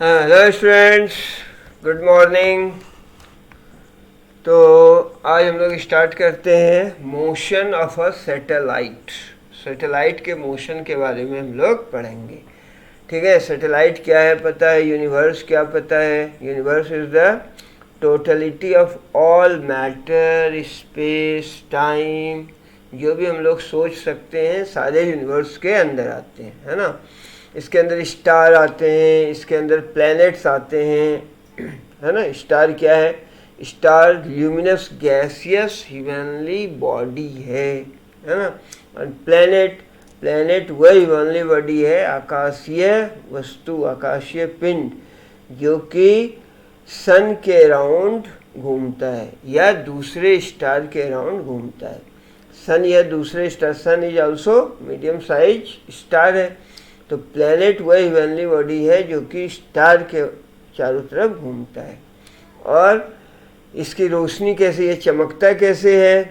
Hello students, good morning. तो आज हम लोग स्टार्ट करते हैं motion of a satellite. Satellite के मोशन के बारे में हम लोग पढ़ेंगे। ठीक है, सैटेलाइट क्या है पता है, यूनिवर्स क्या पता है। Universe is the totality of all matter, space, time, जो भी हम लोग सोच सकते हैं सारे यूनिवर्स के अंदर आते हैं, है ना। इसके अंदर स्टार आते हैं, इसके अंदर प्लैनेट्स आते हैं, है ना। स्टार क्या है? स्टार ल्यूमिनस गैसियस हिवेनली बॉडी है ना। और प्लैनेट, प्लैनेट वह हिवेनली बॉडी है, आकाशीय वस्तु, आकाशीय पिंड, जो कि सन के अराउंड घूमता है या दूसरे स्टार के अराउंड घूमता है। सन या दूसरे star, sun is also medium size star है। तो प्लैनेट वह हेवनली बॉडी है जो कि स्टार के चारों तरफ घूमता है। और इसकी रोशनी कैसे, ये चमकता कैसे है,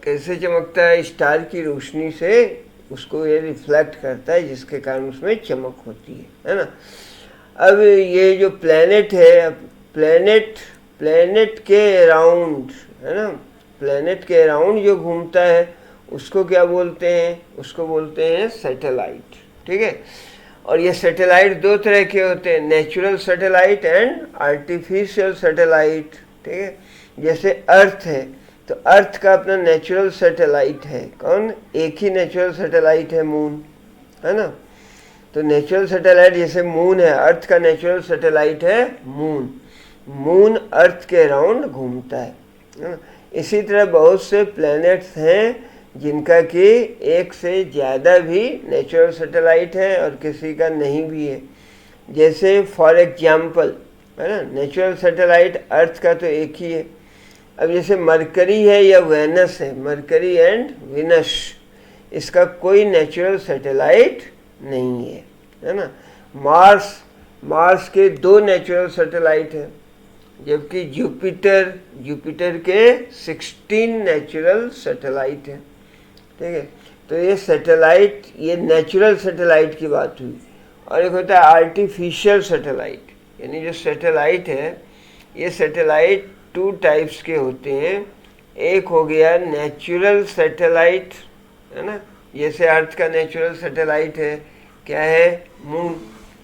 कैसे चमकता है? स्टार की रोशनी से उसको ये रिफ्लेक्ट करता है, जिसके कारण उसमें चमक होती है ना। अब ये जो प्लैनेट है, प्लैनेट के अराउंड, है ना, प्लैनेट के अराउंड जो घूमता है उसको क्या बोलते हैं? उसको बोलते हैं सैटेलाइट। ठीक है। और ये सैटेलाइट दो तरह के होते हैं, natural satellite and artificial satellite. ठीक है। जैसे अर्थ है, तो अर्थ का अपना नेचुरल सैटेलाइट है कौन? एक ही नेचुरल सैटेलाइट है, मून, है ना। तो नेचुरल सैटेलाइट जैसे मून है, अर्थ का नेचुरल सैटेलाइट है मून। मून अर्थ के अराउंड घूमता है ना? इसी तरह बहुत से प्लैनेट्स हैं जिनका कि एक से ज़्यादा भी नेचुरल सैटेलाइट है और किसी का नहीं भी है। जैसे फॉर एग्जाम्पल, है ना, नेचुरल सैटेलाइट अर्थ का तो एक ही है। अब जैसे मरकरी है या वेनस है, मरकरी एंड विनस, इसका कोई नेचुरल सैटेलाइट नहीं है ना। मार्स के दो नेचुरल सैटेलाइट हैं, जबकि जुपिटर के 16 नेचुरल सैटेलाइट हैं। ठीक है। तो ये सैटेलाइट, ये नेचुरल सैटेलाइट की बात हुई। और एक होता है आर्टिफिशियल सैटेलाइट, यानी जो सैटेलाइट है, ये सैटेलाइट टू टाइप्स के होते हैं। एक हो गया नेचुरल सैटेलाइट, है ना, जैसे अर्थ का नेचुरल सैटेलाइट है क्या है? मून,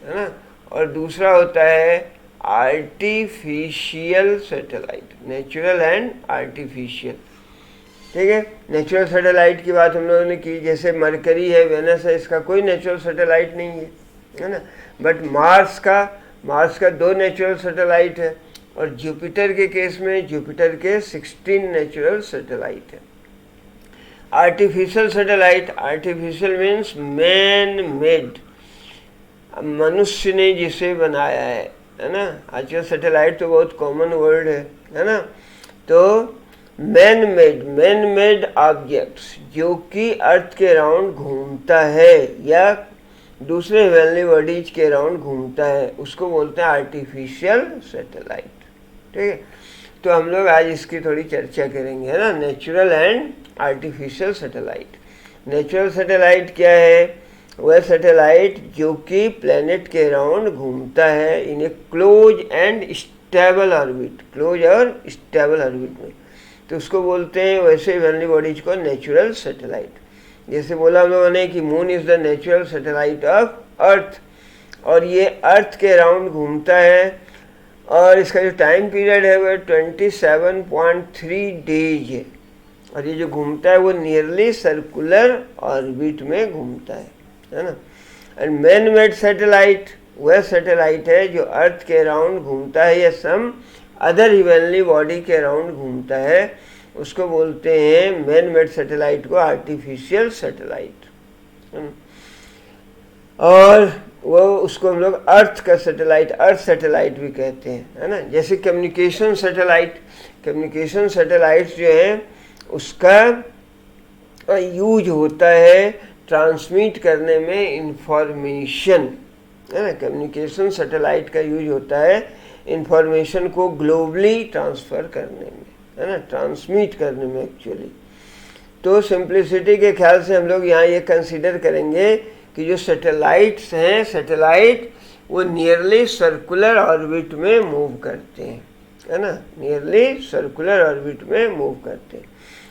है ना। और दूसरा होता है artificial satellite, natural and artificial. ठीक है। नेचुरल सैटेलाइट की बात हम लोगों ने की, जैसे मरकरी है, वेनस है, इसका कोई नेचुरल सैटेलाइट नहीं है ना। बट मार्स का दो नेचुरल सैटेलाइट है। और जुपिटर के केस में जुपिटर के 16 नेचुरल सैटेलाइट है। Artificial satellite, artificial means man made, मनुष्य ने जिसे बनाया है ना। आजकल सैटेलाइट तो बहुत कॉमन वर्ड है ना। तो मैन मेड ऑब्जेक्ट्स जो कि अर्थ के अराउंड घूमता है या दूसरे हेवनली बॉडीज के अराउंड घूमता है, उसको बोलते हैं आर्टिफिशियल सैटेलाइट। ठीक है। तो हम लोग आज इसकी थोड़ी चर्चा करेंगे, है ना, natural and artificial satellite. Natural satellite क्या है? वह सैटेलाइट जो कि प्लैनेट के अराउंड घूमता है in a close and stable orbit, close और स्टेबल ऑर्बिट में, तो उसको बोलते हैं वैसे हेवनली बॉडीज को नेचुरल सैटेलाइट। जैसे बोला हम लोगों ने कि moon is the natural satellite of earth, और ये अर्थ के अराउंड घूमता है, और इसका जो टाइम पीरियड है वह 27.3 डेज है। और ये जो घूमता है वो नियरली सर्कुलर ऑर्बिट में घूमता है ना। एंड मैन मेड सैटेलाइट वह सैटेलाइट है जो अर्थ के अराउंड घूमता है या सम अदर हेवनली बॉडी के अराउंड घूमता है, उसको बोलते हैं मैन मेड सैटेलाइट को आर्टिफिशियल सैटेलाइट। और वो उसको हम लोग अर्थ का सैटेलाइट, अर्थ सैटेलाइट भी कहते हैं, है ना। जैसे कम्युनिकेशन सैटेलाइट जो है उसका यूज होता है ट्रांसमिट करने में इंफॉर्मेशन, है ना। कम्युनिकेशन सैटेलाइट का यूज होता है इंफॉर्मेशन को ग्लोबली ट्रांसफ़र करने में, है ना, ट्रांसमिट करने में एक्चुअली। तो सिंप्लिसिटी के ख्याल से हम लोग यहाँ ये कंसीडर करेंगे कि जो सैटेलाइट्स हैं, सैटेलाइट वो नियरली सर्कुलर ऑर्बिट में मूव करते हैं, है ना, नियरली सर्कुलर ऑर्बिट में मूव करते हैं।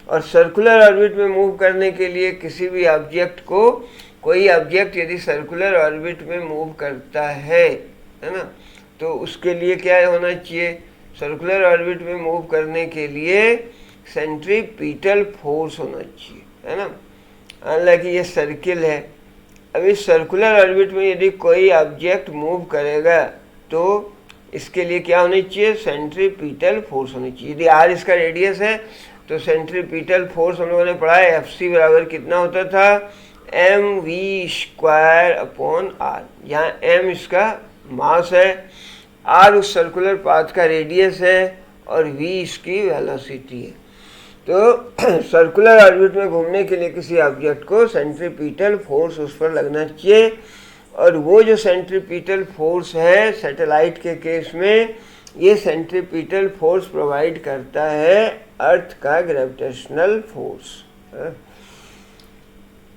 और सर्कुलर ऑर्बिट में मूव करने के लिए किसी भी ऑब्जेक्ट को, कोई ऑब्जेक्ट यदि सर्कुलर ऑर्बिट में मूव करता है ना, तो उसके लिए क्या होना चाहिए, सर्कुलर ऑर्बिट में मूव करने के लिए सेंट्रीपिटल फोर्स होना चाहिए, है ना। हालांकि ये सर्किल है, अब इस सर्कुलर ऑर्बिट में यदि कोई ऑब्जेक्ट मूव करेगा तो इसके लिए क्या होनी चाहिए, सेंट्रीपिटल फोर्स होनी चाहिए। यदि आर इसका रेडियस है तो सेंट्रीपिटल फोर्स हम लोगों ने पढ़ा है एफसी बराबर कितना होता था, M V square upon R. यहाँ एम इसका मास है, आर उस सर्कुलर पाथ का रेडियस है और वी इसकी वेलोसिटी है। तो सर्कुलर ऑर्बिट में घूमने के लिए किसी ऑब्जेक्ट को सेंट्रीपिटल फोर्स उस पर लगना चाहिए, और वो जो सेंट्रीपिटल फोर्स है सैटेलाइट के केस में, ये सेंट्रीपिटल फोर्स प्रोवाइड करता है अर्थ का ग्रेविटेशनल फोर्स।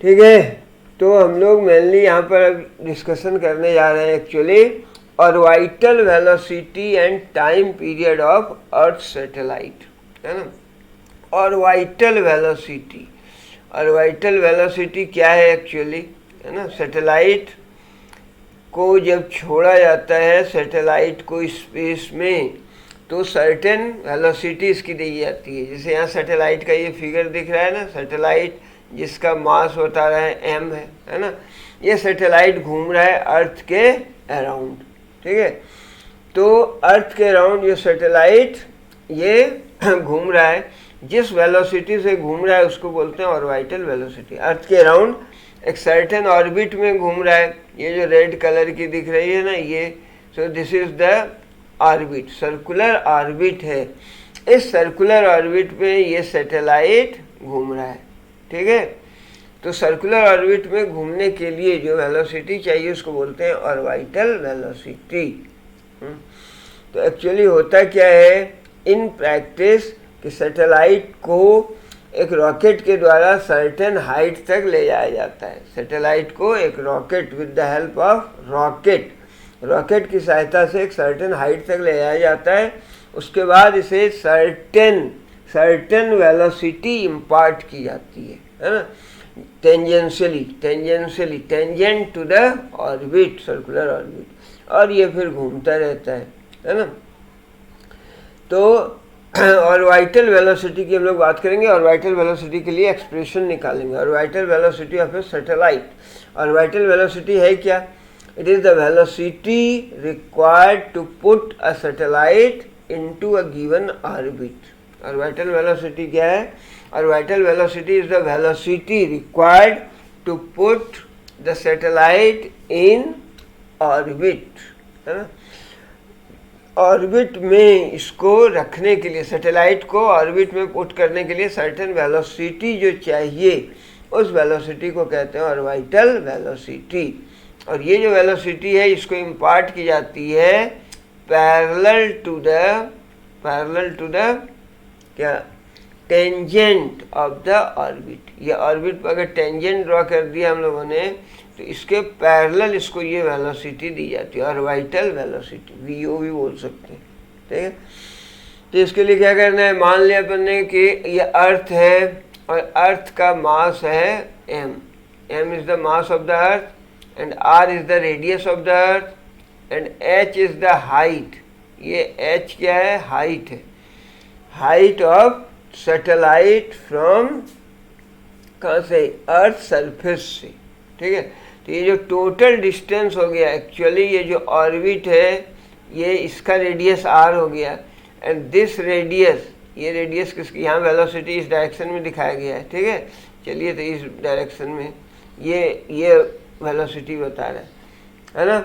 ठीक है, तो हम लोग मेनली यहाँ पर अब डिस्कशन करने जा रहे हैं actually orbital velocity and time period of earth satellite, है ना। ऑर्बिटल वेलोसिटी, ऑर्बिटल वेलोसिटी क्या है एक्चुअली, है ना। सैटेलाइट को जब छोड़ा जाता है, सैटेलाइट को स्पेस में, तो सर्टेन वेलोसिटी इसकी दी जाती है। जैसे यहाँ सैटेलाइट का ये फिगर दिख रहा है ना, सैटेलाइट जिसका मास बता रहा है एम है ना, ये सैटेलाइट घूम रहा है अर्थ के अराउंड, ठीक है। तो अर्थ के अराउंड ये सैटेलाइट ये घूम रहा है, जिस वेलोसिटी से घूम रहा है उसको बोलते हैं ऑर्बिटल वेलोसिटी। अर्थ के अराउंड एक सर्टेन ऑर्बिट में घूम रहा है, ये जो रेड कलर की दिख रही है ना ये, so this is the orbit, circular orbit है। इस सर्कुलर ऑर्बिट पे ये सैटेलाइट घूम रहा है, ठीक है। तो सर्कुलर ऑर्बिट में घूमने के लिए जो वेलोसिटी चाहिए उसको बोलते हैं ऑर्बिटल वेलोसिटी। तो एक्चुअली होता क्या है इन प्रैक्टिस कि सैटेलाइट को एक रॉकेट के द्वारा सर्टेन हाइट तक ले जाया जाता है। सैटेलाइट को एक rocket with the help of rocket की सहायता से एक सर्टेन हाइट तक ले जाया जाता है। उसके बाद इसे सर्टेन वेलोसिटी इम्पार्ट की जाती है ना, tangent to the orbit, circular orbit, और ये फिर घूमता रहता है ना। तो ऑर्बिटल वेलोसिटी की हम लोग बात करेंगे। ऑर्बिटल वेलोसिटी के लिए एक्सप्रेशन निकालेंगे। Orbital velocity of a satellite, orbital velocity है क्या, it is the velocity required to put a satellite into a given orbit. Orbital velocity क्या है, orbital velocity is the velocity required to put the satellite in orbit, है ना। Orbit में इसको रखने के लिए, सैटेलाइट को ऑर्बिट में पुट करने के लिए सर्टेन वेलोसिटी जो चाहिए, उस वेलोसिटी को कहते हैं ऑर्बिटल वेलोसिटी। और ये जो वेलोसिटी है इसको इम्पार्ट की जाती है पैरेलल टू द क्या, टेंजेंट ऑफ द ऑर्बिट। ये ऑर्बिट पर अगर टेंजेंट ड्रॉ कर दिया हम लोगों ने तो इसके पैरेलल इसको ये वेलोसिटी दी जाती है, ऑर्बिटल वेलोसिटी, वीओ भी बोल सकते हैं, ठीक है। तो इसके लिए क्या करना है, मान लिया अपन ने कि ये अर्थ है और अर्थ का मास है M is the mass of the earth and R is the radius of the earth and H is the height. ये एच क्या है, हाइट है, हाइट ऑफ सैटेलाइट फ्रॉम कहाँ से, अर्थ सरफेस से, ठीक है। तो ये जो टोटल डिस्टेंस हो गया, एक्चुअली ये जो ऑर्बिट है ये इसका रेडियस आर हो गया एंड दिस रेडियस, ये रेडियस किसकी, यहाँ वेलोसिटी इस डायरेक्शन में दिखाया गया है, ठीक है। चलिए तो इस डायरेक्शन में ये वेलोसिटी बता रहा है ना।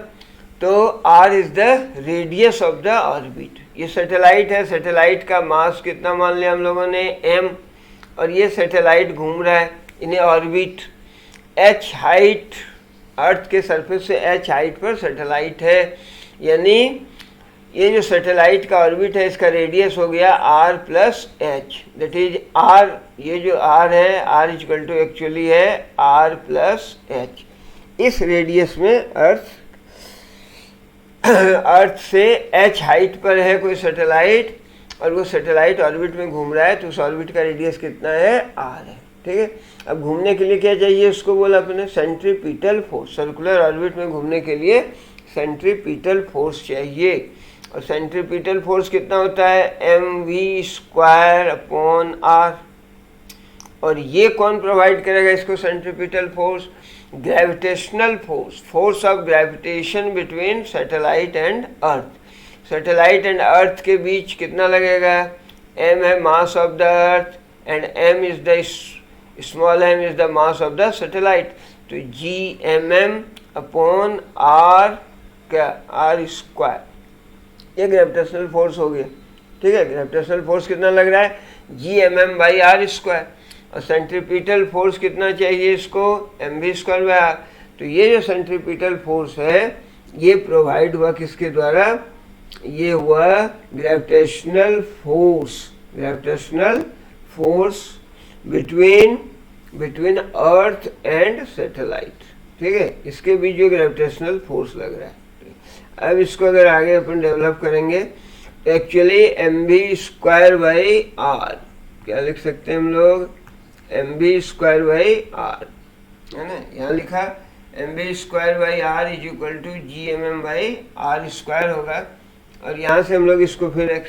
तो R is the radius of the orbit. ये सैटेलाइट है, सैटेलाइट का मास कितना मान लिया हम लोगों ने एम, और ये सैटेलाइट घूम रहा है इन्हें ऑर्बिट, एच हाइट, अर्थ के सरफेस से एच हाइट पर सैटेलाइट है, यानी ये जो सैटेलाइट का ऑर्बिट है इसका रेडियस हो गया R plus H, that is R, ये जो आर है आर इक्वल टू एक्चुअली है आर प्लस एच। इस रेडियस में अर्थ से h हाइट पर है कोई सैटेलाइट और वो सैटेलाइट ऑर्बिट में घूम रहा है, तो उस ऑर्बिट का रेडियस कितना है, r है। ठीक है, अब घूमने के लिए क्या चाहिए उसको बोला अपने, सेंट्रीपिटल फोर्स। सर्कुलर ऑर्बिट में घूमने के लिए सेंट्रीपिटल फोर्स चाहिए, और सेंट्रीपिटल फोर्स कितना होता है, mv²/r। और ये कौन प्रोवाइड करेगा इसको, centripetal force, gravitational force, force of gravitation between satellite and earth. Satellite and earth के बीच कितना लगेगा, m है मास of the earth and m is the small m is the mass of the satellite, तो Gmm/r क्या, r²। ये gravitational force हो गया। ठीक है, ग्रेविटेशनल फोर्स कितना लग रहा है, Gmm/r², और सेंट्रीपिटल फोर्स कितना चाहिए इसको, mv²/r। तो ये जो सेंट्रीपिटल फोर्स है ये प्रोवाइड हुआ किसके द्वारा, ये हुआ gravitational force between earth and satellite. ठीक है, इसके बीच जो ग्रेविटेशनल फोर्स लग रहा है। अब इसको अगर आगे अपन डेवलप करेंगे, एक्चुअली mv²/r क्या लिख सकते हैं हम लोग, mv²/r है ना, यहाँ लिखा mv²/r is equal to Gmm/r² होगा, और यहाँ से हम लोग इसको फिर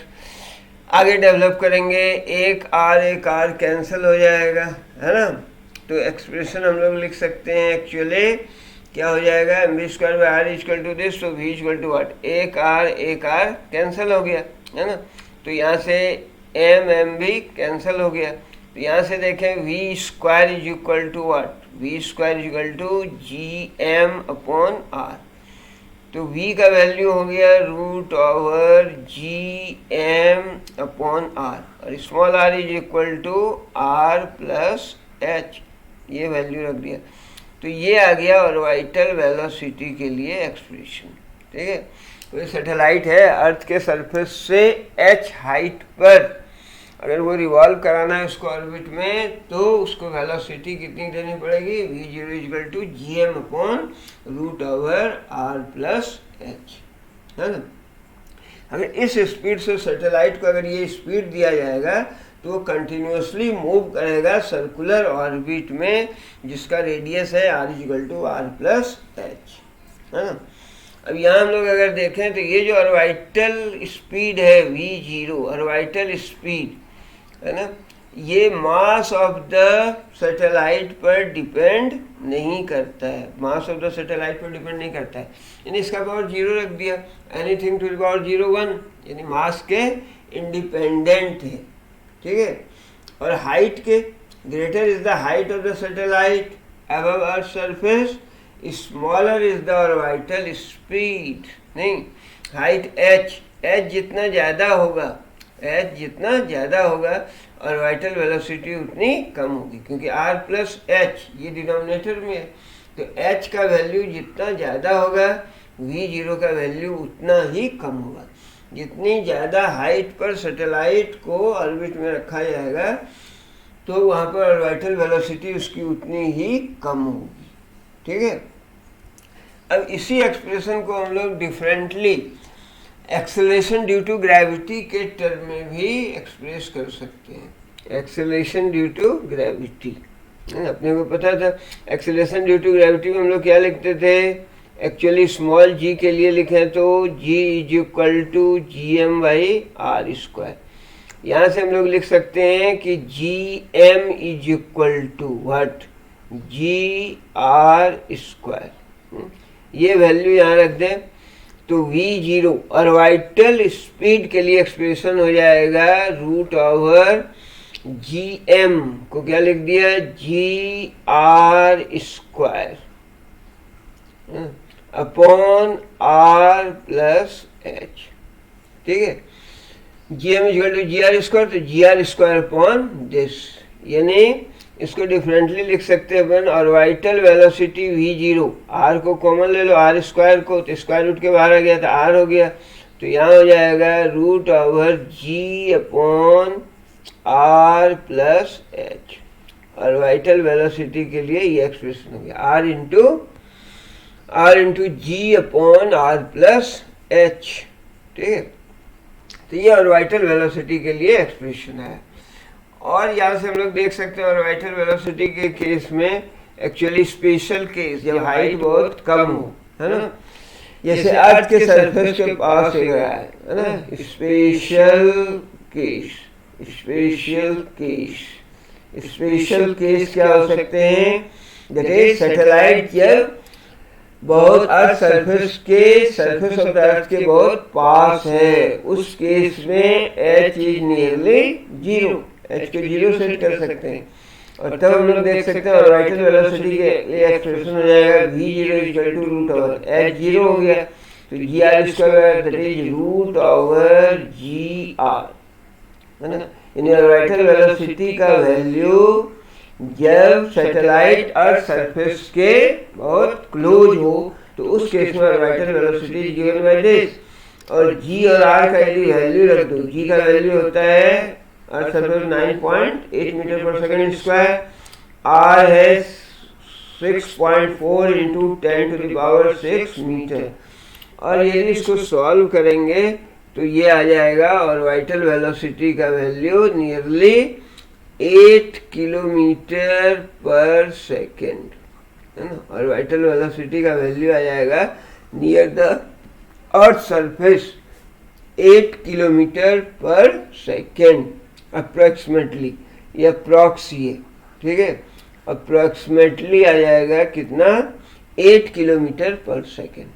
आगे डेवलप करेंगे, एक r कैंसिल हो जाएगा, है ना। तो एक्सप्रेशन हम लोग लिख सकते हैं, एक्चुअली क्या हो जाएगा, mv²/r इक्वल टू दिस, तो v इक्वल टू व्हाट, एक r कैंसिल हो गया, है ना। तो यहाँ से mv कैंसिल हो गया, तो यहाँ से देखें v² is equal to what, v² is equal to Gm/r। तो v का वैल्यू हो गया √Gm/r, और small r is equal to r+h, ये वैल्यू रख दिया। तो ये आ गया ऑर्बिटल वेलोसिटी के लिए एक्सप्रेशन। ठीक है, कोई सैटेलाइट है अर्थ के सरफेस से h हाइट पर, अगर वो रिवॉल्व कराना है उसको ऑर्बिट में, तो उसको वेलोसिटी कितनी देनी पड़ेगी, v0 इक्वल टू Gm/√r+h, है ना। अगर इस स्पीड से सैटेलाइट को अगर ये स्पीड दिया जाएगा तो वो कंटिन्यूसली मूव करेगा सर्कुलर ऑर्बिट में, जिसका रेडियस है r=r+h, है ना। अब यहाँ हम लोग अगर देखें तो ये जो ऑर्बिटल स्पीड है v0, ऑर्बिटल स्पीड है ना, ये मास ऑफ द सैटेलाइट पर डिपेंड नहीं करता है, मास ऑफ द सैटेलाइट पर डिपेंड नहीं करता है, यानी इसका पावर 0 रख दिया, एनीथिंग टू द पावर 0 1, यानी मास के इंडिपेंडेंट है। ठीक है, और हाइट के, greater is the height of the satellite above earth surface, smaller is the orbital speed. नहीं, हाइट h जितना ज़्यादा होगा, ऑर्बिटल वेलोसिटी उतनी कम होगी, क्योंकि r+h ये डिनोमिनेटर में है, तो h का वैल्यू जितना ज़्यादा होगा v0 का वैल्यू उतना ही कम होगा। जितनी ज़्यादा हाइट पर सैटेलाइट को ऑर्बिट में रखा जाएगा तो वहाँ पर ऑर्बिटल वेलोसिटी उसकी उतनी ही कम होगी। ठीक है, अब इसी एक्सप्रेशन को हम लोग differently acceleration due to gravity के टर्म में भी एक्सप्रेस कर सकते हैं। एक्सेलरेशन ड्यू टू ग्रेविटी, अपने को पता था एक्सेलरेशन ड्यू टू ग्रेविटी में हम लोग क्या लिखते थे, एक्चुअली स्मॉल g के लिए लिखें तो g is equal to Gm/r²। यहाँ से हम लोग लिख सकते हैं कि Gm is equal to what, Gr²। ये वैल्यू यहाँ रख दें तो v0 ऑर्बिटल स्पीड के लिए एक्सप्रेशन हो जाएगा √Gm को क्या लिख दिया, Gr² अपॉन r+h। ठीक है, Gm इक्वल टू Gr², तो Gr² अपॉन दिस, यानी इसको डिफरेंटली लिख सकते हैं अपन, ऑर्बिटल वेलोसिटी v0, r को कॉमन ले लो, r² को, तो स्क्वायर रूट के बाहर आ गया तो r हो गया, तो यहाँ हो जाएगा √G upon r+h। Orbital velocity के लिए ये एक्सप्रेशन हो गया, r into R into G upon R plus H. ठीक है, तो ये ऑर्बिटल वेलोसिटी के लिए एक्सप्रेशन है। और यहाँ से हम लोग देख सकते हैं ऑर्बिटल वेलोसिटी के केस में एक्चुअली स्पेशल केस जब हाइट बहुत कम हो, है ना, जैसे अर्थ के सरफेस के पास हो गया है ना, special case. Special case, special case क्या हो सकते हैं, दैट इज सैटेलाइट जब बहुत अर्थ सरफेस ऑफ द अर्थ के बहुत पास है, उस केस में H is nearly zero, H को जीरो सेट कर सकते हैं। और तब हम लोग देख सकते हैं ऑर्बिटल वेलोसिटी के लिए एक्सप्रेशन हो जाएगा v zero equal to root over H zero हो गया, तो G R square that is root over G R, है ना। यानी ऑर्बिटल वेलोसिटी का वैल्यू जब सैटेलाइट अर्थ सरफेस के बहुत क्लोज हो तो उस केस में orbital velocity is given by this, और जी और आर का यदि वैल्यू रख दो, जी का वैल्यू होता है earth surface 9.8 metre per second square, R है 6.4 into 10 to the power 6 metre. और यदि इसको सॉल्व करेंगे तो ये आ जाएगा ऑर्बिटल वेलोसिटी का value nearly 8 kilometre per second, है ना। ऑर्बिटल वेलोसिटी का वैल्यू आ जाएगा near the earth surface 8 kilometre per second approximately, या अप्रॉक्स ये, ठीक है, अप्रोक्सीमेटली आ जाएगा कितना, 8 किलोमीटर पर सेकेंड।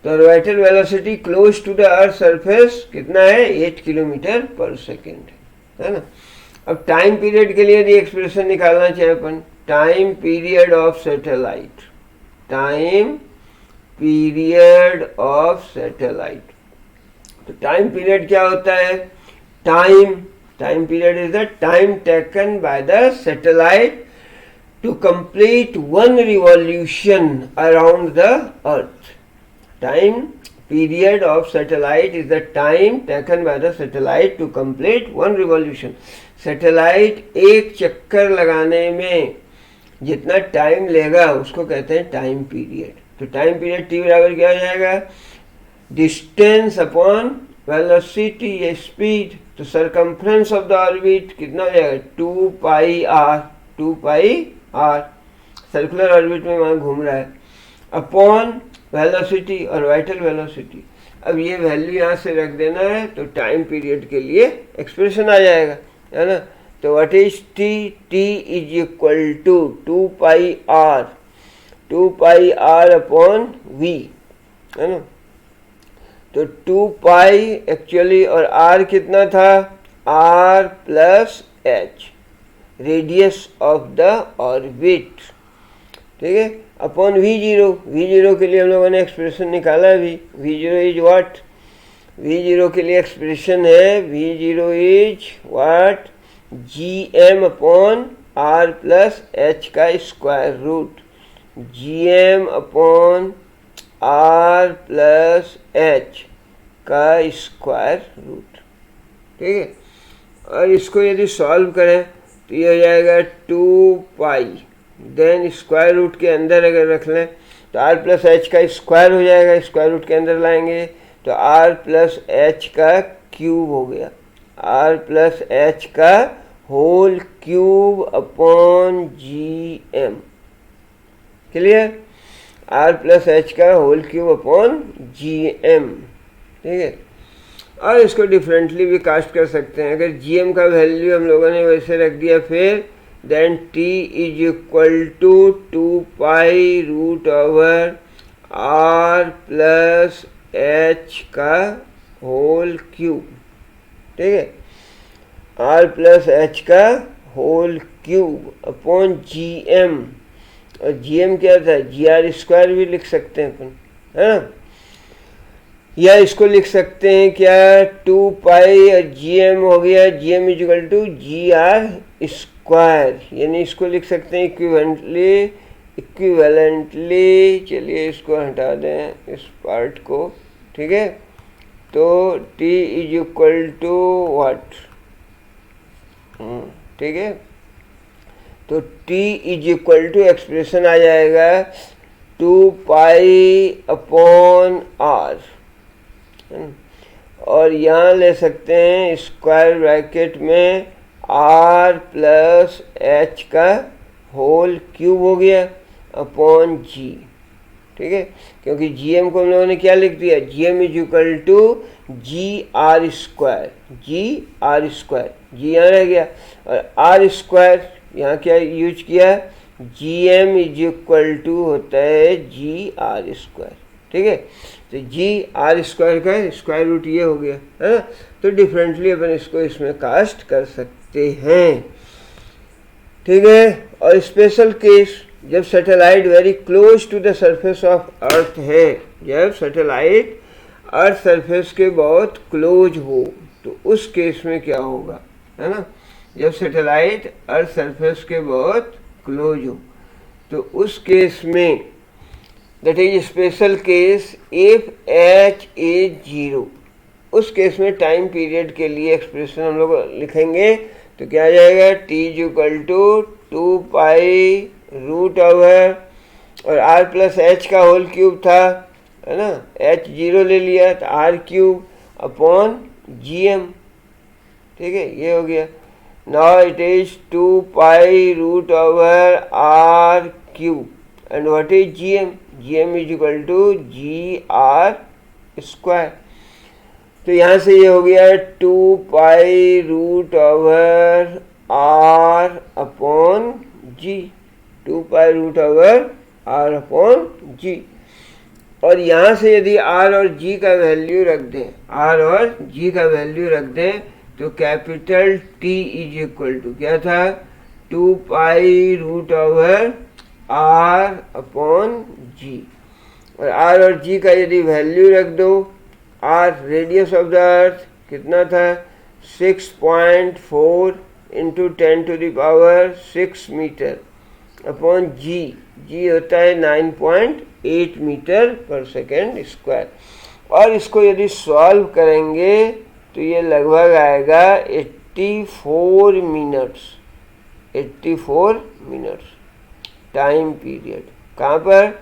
तो orbital velocity close to the earth surface कितना है, 8 किलोमीटर पर सेकेंड, है ना। अब टाइम पीरियड के लिए यदि एक्सप्रेशन निकालना चाहे अपन, time period of satellite, time period of satellite, तो टाइम पीरियड क्या होता है, time period is the time taken by the satellite to complete one revolution around the earth. Time period of satellite is the time taken by the satellite to complete one revolution. Satellite एक चक्कर लगाने में जितना time लेगा उसको कहते हैं time period. तो टाइम पीरियड टी बराबर क्या हो जाएगा, डिस्टेंस अपॉन वेलोसिटी या स्पीड, तो सरकमफ्रेंस ऑफ द ऑर्बिट कितना हो जाएगा, 2 pi R, 2 pi R, circular orbit में वहाँ घूम रहा है, अपॉन वेलोसिटी ऑर्बिटल वेलोसिटी। अब ये वैल्यू यहाँ से रख देना है तो टाइम पीरियड के लिए एक्सप्रेशन आ जाएगा, है ना। तो what is T, T is equal to 2 pi R, 2 pi R upon V, है ना। तो 2 पाई एक्चुअली, और आर कितना था, R plus H, radius of the orbit, ठीक है, upon V zero. V zero के लिए हम लोगों ने एक्सप्रेशन निकाला है, V zero is what, V zero के लिए एक्सप्रेशन है, V zero is what, G M upon R plus H का square root, G M upon R plus H का स्क्वायर रूट, ठीक है। और इसको यदि सॉल्व करें तो ये हो जाएगा 2 पाई, देन स्क्वायर रूट के अंदर अगर रख लें तो आर प्लस एच का स्क्वायर हो जाएगा, स्क्वायर रूट के अंदर लाएंगे तो आर प्लस एच का क्यूब हो गया, आर प्लस एच का whole cube upon G M, clear, R plus H का whole cube upon G M, ठीक है। और इसको डिफरेंटली भी कास्ट कर सकते हैं, अगर जी एम का वैल्यू हम लोगों ने वैसे रख दिया फिर then t is equal to 2 pi root over r plus h का होल क्यूब, ठीक है, r प्लस h का whole cube upon G M, और जी एम क्या था, जी आर स्क्वायर भी लिख सकते हैं अपन, है ना, या इसको लिख सकते हैं क्या, 2 पाई और जी एम हो गया, G M is equal to G R square, यानी इसको लिख सकते हैं इक्विवेलेंटली, चलिए इसको हटा दें इस पार्ट को, ठीक है। तो t is equal to what, ठीक है, तो t is equal to expression आ जाएगा 2 पाई अपॉन आर, और यहाँ ले सकते हैं स्क्वायर ब्रैकेट में आर प्लस एच का होल क्यूब हो गया अपॉन जी। ठीक है, क्योंकि जी एम को हम लोगों ने क्या लिख दिया, G M is equal to G R square, G R square, G यहाँ रह गया, और आर स्क्वायर यहाँ क्या यूज किया, G M is equal to होता है जी आर स्क्वायर। ठीक है, तो जी आर स्क्वायर का स्क्वायर रूट ये हो गया है ना, तो डिफरेंटली अपन इसको इसमें कास्ट कर सकते हैं। ठीक है, और स्पेशल केस जब satellite very close to the surface of earth है, जब सैटेलाइट अर्थ सरफेस के बहुत क्लोज हो तो उस केस में क्या होगा, है ना, जब सैटेलाइट अर्थ सरफेस के बहुत क्लोज हो तो उस केस में that is special case if H is 0, उस केस में टाइम पीरियड के लिए एक्सप्रेशन हम लोग लिखेंगे तो क्या आ जाएगा, T is equal to 2 pi root over, और आर प्लस एच का होल क्यूब था, है ना, एच 0 ले लिया तो R cube upon G M. ठीक है, ये हो गया। Now it is 2 pi root over R cube, and what is G M, G M is equal to G R square. तो यहाँ से ये हो गया 2 pi root over R upon G, 2 pi root over R upon G, और यहाँ से यदि आर और जी का वैल्यू रख दें, आर और जी का वैल्यू रख दें तो capital T is equal to क्या था, 2 pi root over R upon G, और आर और जी का यदि वैल्यू रख दो, R radius of the earth कितना था, 6.4 into 10⁻6 metre upon G, G होता है 9.8 मीटर पर सेकेंड स्क्वायर, और इसको यदि सॉल्व करेंगे तो ये लगभग आएगा 84 मिनट्स, 84 मिनट्स टाइम पीरियड। कहाँ पर,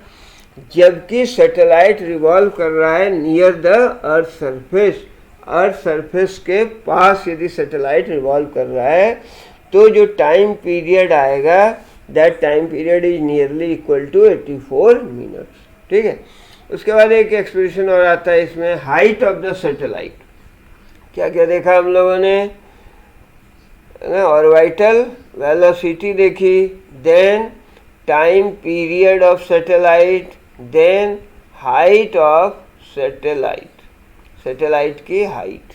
जबकि सैटेलाइट रिवॉल्व कर रहा है near the earth surface, earth surface के पास यदि सैटेलाइट रिवॉल्व कर रहा है तो जो टाइम पीरियड आएगा that time period is nearly equal to 84 minutes. ठीक है, उसके बाद एक एक्सप्रेशन और आता है इसमें, हाइट ऑफ द सैटेलाइट। क्या क्या देखा हम लोगों ने, ऑर्बिटल वेलोसिटी देखी, then time period of satellite, then height of satellite, satellite की हाइट।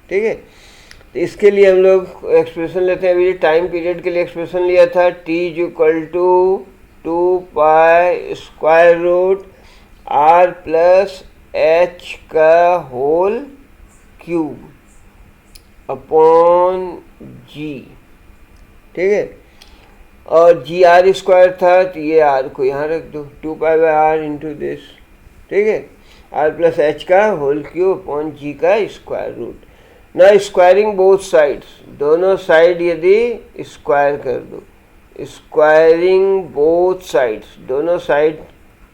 ठीक है, तो इसके लिए हम लोग एक्सप्रेशन लेते हैं। अभी टाइम पीरियड के लिए एक्सप्रेशन लिया था, T is equal to 2 pi square root R plus H का होल क्यूब अपॉन जी। ठीक है, और जी आर स्क्वायर था तो ये आर को यहाँ रख दो, 2 pi by R into this. ठीक है, आर प्लस एच का होल क्यूब अपॉन जी का स्क्वायर रूट। ना स्क्वायरिंग बोथ साइड्स, दोनों साइड यदि स्क्वायर कर दो, स्क्वायरिंग बोथ साइड्स, दोनों साइड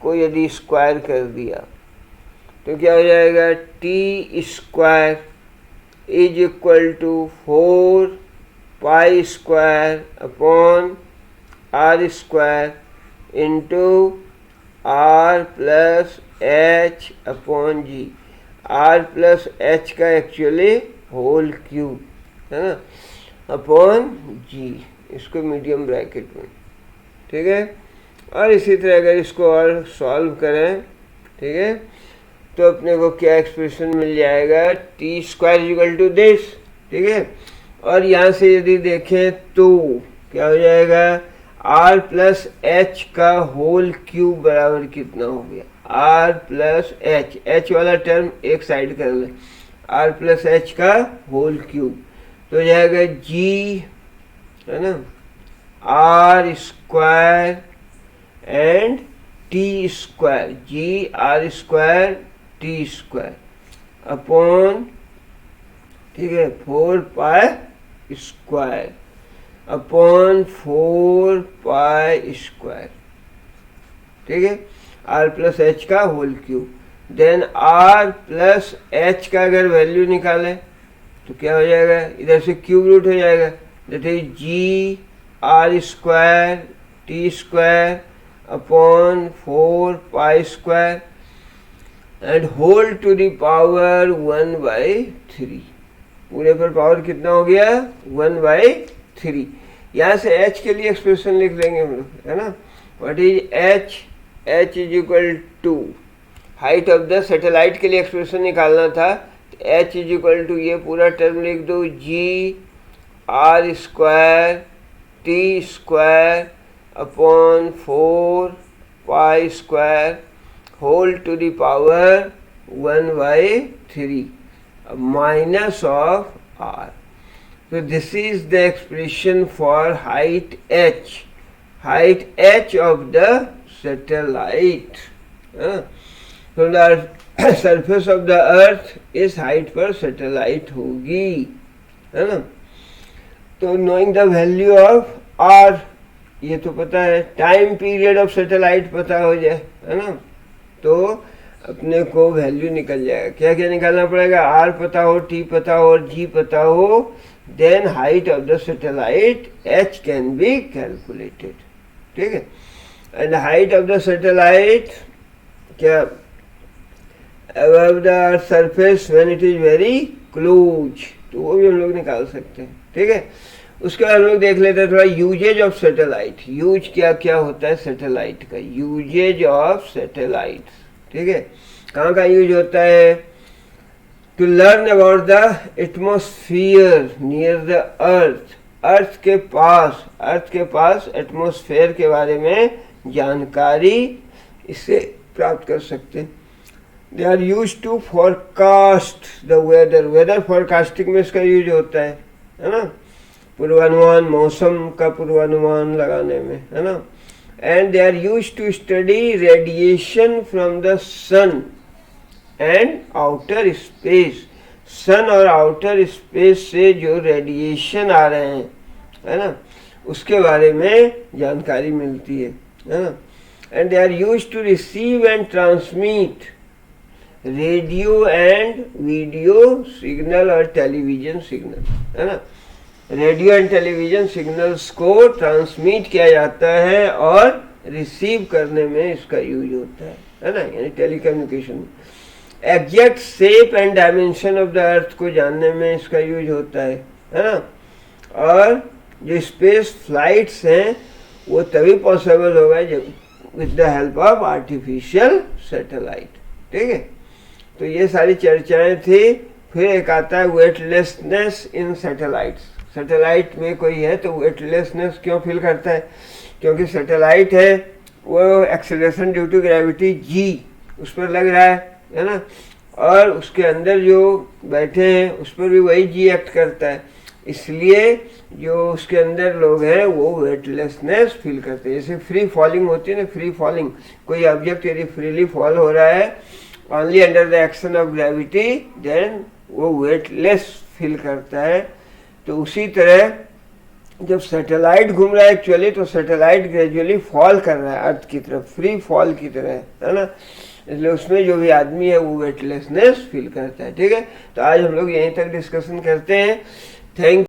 को यदि स्क्वायर कर दिया तो क्या हो जाएगा, T square is equal to 4 pi square upon R square into R plus H upon G, R plus H का एक्चुअली होल क्यूब है ना अपॉन जी, इसको मीडियम ब्रैकेट में। ठीक है, और इसी तरह अगर इसको और सॉल्व करें, ठीक है, तो अपने को क्या एक्सप्रेशन मिल जाएगा, T square equal to this. ठीक है, और यहाँ से यदि देखें तो क्या हो जाएगा, आर प्लस एच का होल क्यूब बराबर कितना हो गया, आर प्लस एच, एच वाला टर्म एक साइड कर ले, आर प्लस एच का होल क्यूब तो हो जाएगा जी, है ना, R square and T square, G R square T square upon, ठीक है, 4 pi square upon 4 pi square. ठीक है, आर प्लस एच का whole cube. Then R plus H का अगर वैल्यू निकालें तो क्या हो जाएगा, इधर से क्यूब रूट हो जाएगा, that is G R square T square upon 4 pi square and whole to the power 1/3। पूरे पर पावर कितना हो गया, 1/3। यहाँ से h के लिए एक्सप्रेशन लिख लेंगे हम लोग, है ना। What is h is equal to height of the satellite के लिए एक्सप्रेशन निकालना था, तो h इज इक्वल टू ये पूरा टर्म लिख दो, G R square T square upon 4 pi square whole to the power 1/3 minus of r. So this is the expression for height h of the satellite. So the surface of the earth is height पर satellite होगी, है ना। तो knowing the value of r, ये तो पता है, time period of satellite पता हो जाए, है ना, तो अपने को वैल्यू निकल जाएगा। क्या क्या निकालना पड़ेगा, आर पता हो, टी पता हो और जी पता हो, then height of the satellite H can be calculated. ठीक है, and height of the satellite क्या, above the surface when it is very close, तो वो भी हम लोग निकाल सकते हैं। ठीक है, उसके बाद हम लोग देख लेते हैं थोड़ा यूजेज ऑफ सैटेलाइट। यूज क्या क्या होता है सैटेलाइट का, यूजेज ऑफ सैटेलाइट। ठीक है, कहाँ का यूज होता है, to learn about the atmosphere near the earth, earth के पास एटमोस्फेयर के बारे में जानकारी इससे प्राप्त कर सकते हैं। They are use to forecast the weather, weather forecasting में इसका यूज होता है ना, पूर्वानुमान, मौसम का पूर्वानुमान लगाने में, है ना। And they are used to study radiation from the sun and outer space. सन और आउटर स्पेस से जो रेडिएशन आ रहे हैं, है ना, उसके बारे में जानकारी मिलती है ना। And they are used to receive and transmit radio and video signal और टेलीविजन सिग्नल, है ना। रेडियो एंड टेलीविजन सिग्नल्स को ट्रांसमिट किया जाता है और रिसीव करने में इसका यूज होता है ना, यानी टेलीकम्युनिकेशन में। Exact shape and dimension of the अर्थ को जानने में इसका यूज होता है ना। और जो स्पेस फ्लाइट्स हैं वो तभी पॉसिबल होगा जब with the help of artificial satellite. ठीक है, तो ये सारी चर्चाएं थी। फिर एक आता है वेटलेसनेस इन सैटेलाइट्स। सैटेलाइट में कोई है तो वेटलेसनेस क्यों फील करता है, क्योंकि सैटेलाइट है वो acceleration due to gravity G उस पर लग रहा है ना, और उसके अंदर जो बैठे हैं उस पर भी वही जी एक्ट करता है, इसलिए जो उसके अंदर लोग हैं वो वेटलेसनेस फील करते हैं। जैसे फ्री फॉलिंग होती है ना, फ्री फॉलिंग, कोई ऑब्जेक्ट यदि फ्रीली फॉल हो रहा है only under the action of gravity, then वो वेटलेस फील करता है। तो उसी तरह जब सैटेलाइट घूम रहा है एक्चुअली, तो सैटेलाइट ग्रेजुअली फॉल कर रहा है अर्थ की तरफ, फ्री फॉल की तरह, है ना, इसलिए उसमें जो भी आदमी है वो वेटलेसनेस फील करता है। ठीक है, तो आज हम लोग यहीं तक डिस्कशन करते हैं। थैंक